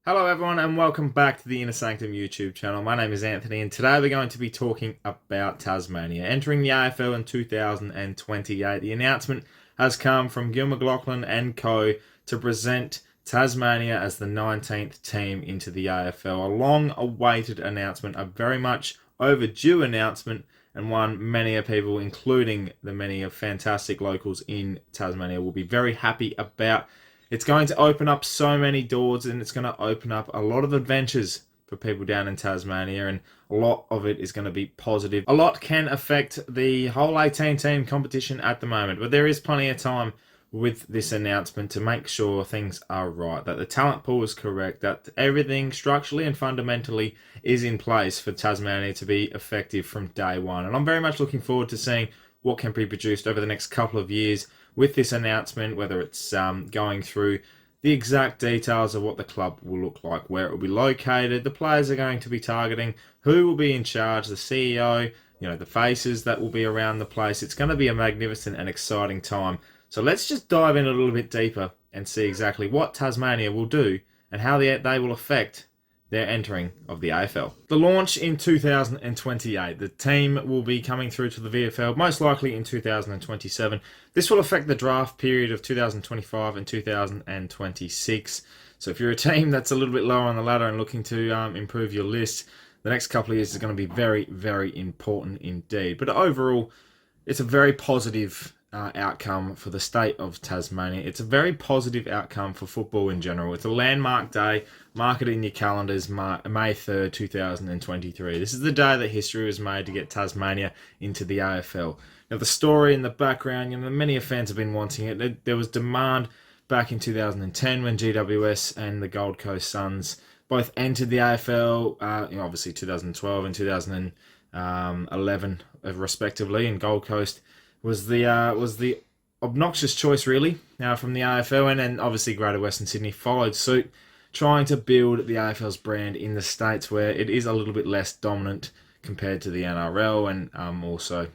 Hello everyone and welcome back to the Inner Sanctum YouTube channel. My name is Anthony and today we're going to be talking about Tasmania. Entering the AFL in 2028, the announcement has come from Gil McLachlan and co to present Tasmania as the 19th team into the AFL. A long-awaited announcement, a very much overdue announcement, and one many people, including the many fantastic locals in Tasmania, will be very happy about. It's going to open up so many doors and it's going to open up a lot of adventures for people down in Tasmania, and a lot of it is going to be positive. A lot can affect the whole 18-team competition at the moment, but there is plenty of time with this announcement to make sure things are right, that the talent pool is correct, that everything structurally and fundamentally is in place for Tasmania to be effective from day one. And I'm very much looking forward to seeing what can be produced over the next couple of years with this announcement, whether it's going through the exact details of what the club will look like, where it will be located, the players are going to be targeting, who will be in charge, the CEO, the faces that will be around the place. It's going to be a magnificent and exciting time. So let's just dive in a little bit deeper and see exactly what Tasmania will do and how they will affect their entering of the AFL. The launch in 2028. The team will be coming through to the VFL most likely in 2027. This will affect the draft period of 2025 and 2026. So if you're a team that's a little bit lower on the ladder and looking to improve your list, the next couple of years is going to be very, very important indeed. But overall, it's a very positive outcome for the state of Tasmania. It's a very positive outcome for football in general. It's a landmark day. Mark it in your calendars, May 3rd, 2023. This is the day that history was made to get Tasmania into the AFL. Now, the story in the background, many fans have been wanting it. There was demand back in 2010 when GWS and the Gold Coast Suns both entered the AFL, obviously 2012 and 2011 respectively, and Gold Coast was the obnoxious choice really from the AFL, and then obviously Greater Western Sydney followed suit, trying to build the AFL's brand in the States where it is a little bit less dominant compared to the NRL, and also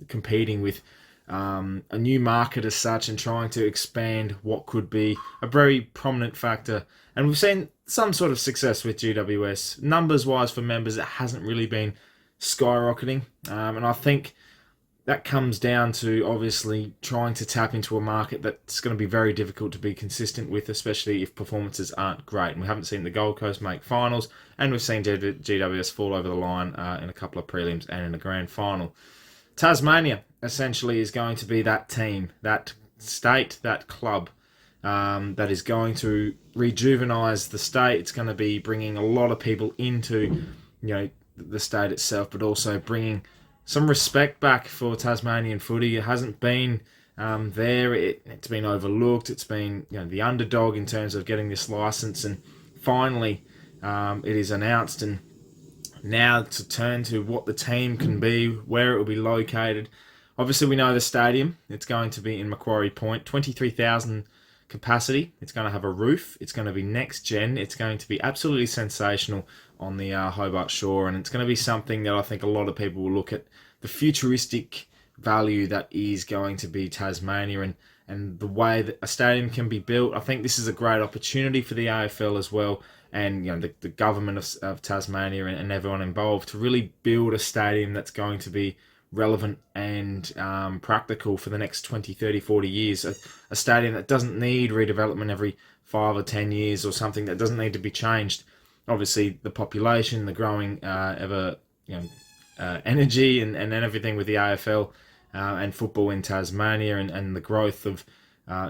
competing with a new market as such and trying to expand what could be a very prominent factor. And we've seen some sort of success with GWS. Numbers wise for members, it hasn't really been skyrocketing, and I think that comes down to obviously trying to tap into a market that's going to be very difficult to be consistent with, especially if performances aren't great. And we haven't seen the Gold Coast make finals, and we've seen GWS fall over the line in a couple of prelims and in a grand final. Tasmania essentially is going to be that team, that state, that club that is going to rejuvenise the state. It's going to be bringing a lot of people into the state itself, but also bringing some respect back for Tasmanian footy. It hasn't been there. It's been overlooked. It's been the underdog in terms of getting this license, and finally it is announced. And now to turn to what the team can be, where it will be located. Obviously, we know the stadium. It's going to be in Macquarie Point, 23,000 capacity. It's going to have a roof. It's going to be next gen. It's going to be absolutely sensational on the Hobart Shore, and it's going to be something that I think a lot of people will look at the futuristic value that is going to be Tasmania, and the way that a stadium can be built. I think this is a great opportunity for the AFL as well, and the government of Tasmania and everyone involved to really build a stadium that's going to be relevant and practical for the next 20, 30, 40 years. A stadium that doesn't need redevelopment every 5 or 10 years, or something that doesn't need to be changed. Obviously, the population, the growing energy and everything with the AFL and football in Tasmania, and the growth of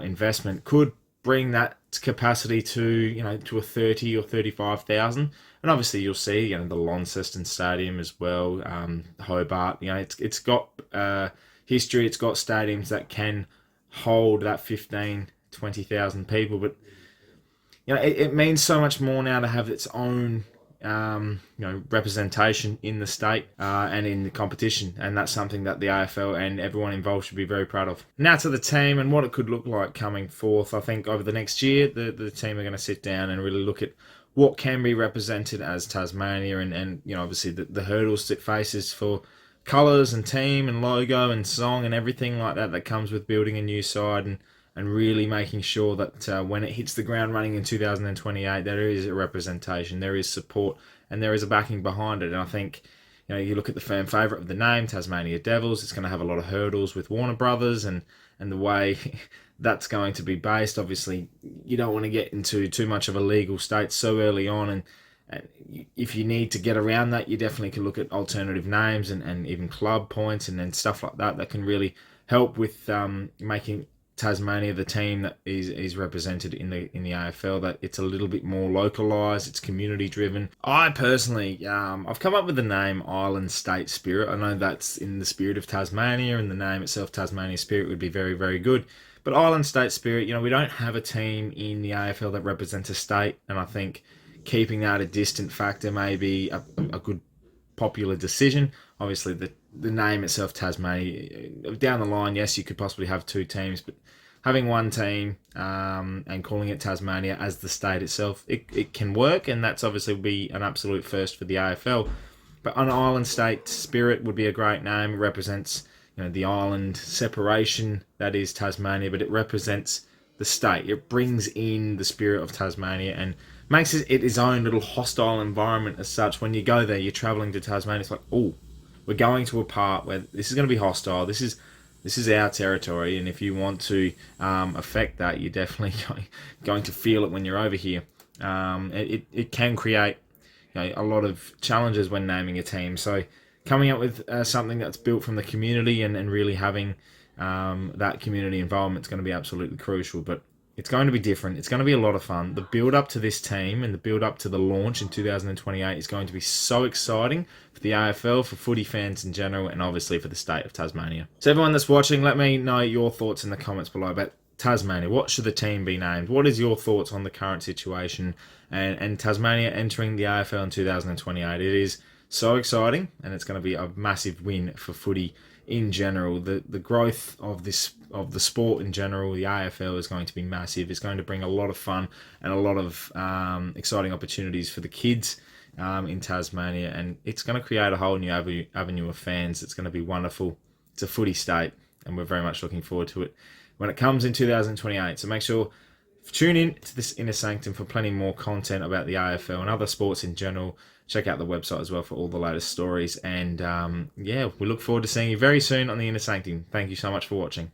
investment could bring that capacity to to a 30 or 35,000. And obviously you'll see the Launceston Stadium as well, Hobart. It's got history. It's got stadiums that can hold that 15, 20,000 people, but it means so much more now to have its own representation in the state and in the competition, and that's something that the AFL and everyone involved should be very proud of. Now to the team and what it could look like coming forth. I think over the next year the team are going to sit down and really look at what can be represented as Tasmania, and obviously the hurdles it faces for colours and team and logo and song and everything like that comes with building a new side, and and really making sure that when it hits the ground running in 2028, there is a representation, there is support, and there is a backing behind it. And I think, you look at the fan favourite of the name, Tasmania Devils. It's going to have a lot of hurdles with Warner Brothers and the way that's going to be based. Obviously, you don't want to get into too much of a legal state so early on, and if you need to get around that, you definitely can look at alternative names and even club points and stuff like that can really help with making Tasmania the team that is represented in the AFL. That it's a little bit more localized, it's community driven. I personally, I've come up with the name Island State Spirit. I know that's in the spirit of Tasmania, and the name itself, Tasmania Spirit, would be very, very good. But Island State Spirit, we don't have a team in the AFL that represents a state, and I think keeping that a distant factor may be a good popular decision. Obviously, the name itself, Tasmania, down the line, yes, you could possibly have two teams, but having one team and calling it Tasmania as the state itself, it can work, and that's obviously be an absolute first for the AFL. But an Island State Spirit would be a great name. It represents the island separation that is Tasmania, but it represents the state. It brings in the spirit of Tasmania and makes it its own little hostile environment as such. When you go there, you're travelling to Tasmania, it's like, oh, we're going to a part where this is going to be hostile. This is our territory, and if you want to affect that, you're definitely going to feel it when you're over here. It can create a lot of challenges when naming a team. So coming up with something that's built from the community and really having that community involvement is going to be absolutely crucial. But it's going to be different. It's going to be a lot of fun. The build up to this team and the build up to the launch in 2028 is going to be so exciting for the AFL, for footy fans in general, and obviously for the state of Tasmania. So everyone that's watching, let me know your thoughts in the comments below about Tasmania. What should the team be named? What is your thoughts on the current situation and Tasmania entering the AFL in 2028? It is so exciting, and it's going to be a massive win for footy in general. The growth of the sport in general, the AFL, is going to be massive. It's going to bring a lot of fun and a lot of exciting opportunities for the kids in Tasmania, and it's going to create a whole new avenue of fans. It's going to be wonderful. It's a footy state, and we're very much looking forward to it when it comes in 2028. So make sure tune in to this Inner Sanctum for plenty more content about the AFL and other sports in general. Check out the website as well for all the latest stories. And we look forward to seeing you very soon on the Inner Sanctum. Thank you so much for watching.